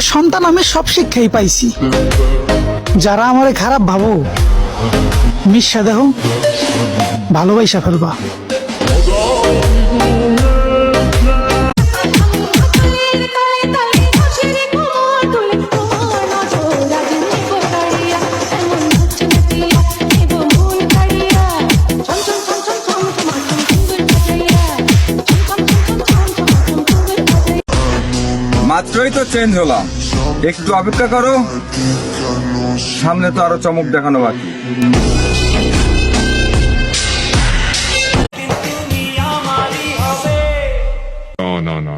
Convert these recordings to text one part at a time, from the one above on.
ঘরের সন্তান আমি সব শিক্ষাই পাইছি। যারা আমারে খারাপ ভাবো মিশা দেহ ভালোবাসা ফেলবা। মাত্রই তো চেঞ্জ হলাম, একটু অপেক্ষা করো, সামনে তো আরো চমক দেখানো বাকি। No.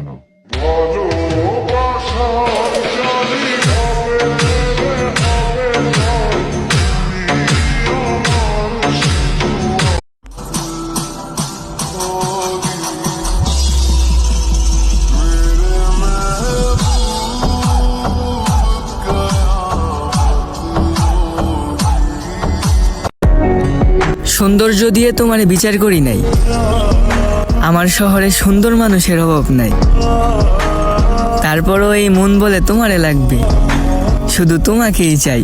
সৌন্দর্য দিয়ে তোমারে বিচার করি নাই, আমার শহরে সুন্দর মানুষের অভাব নাই। তারপরও এই মন বলে তোমারে লাগবে, শুধু তোমাকেই চাই।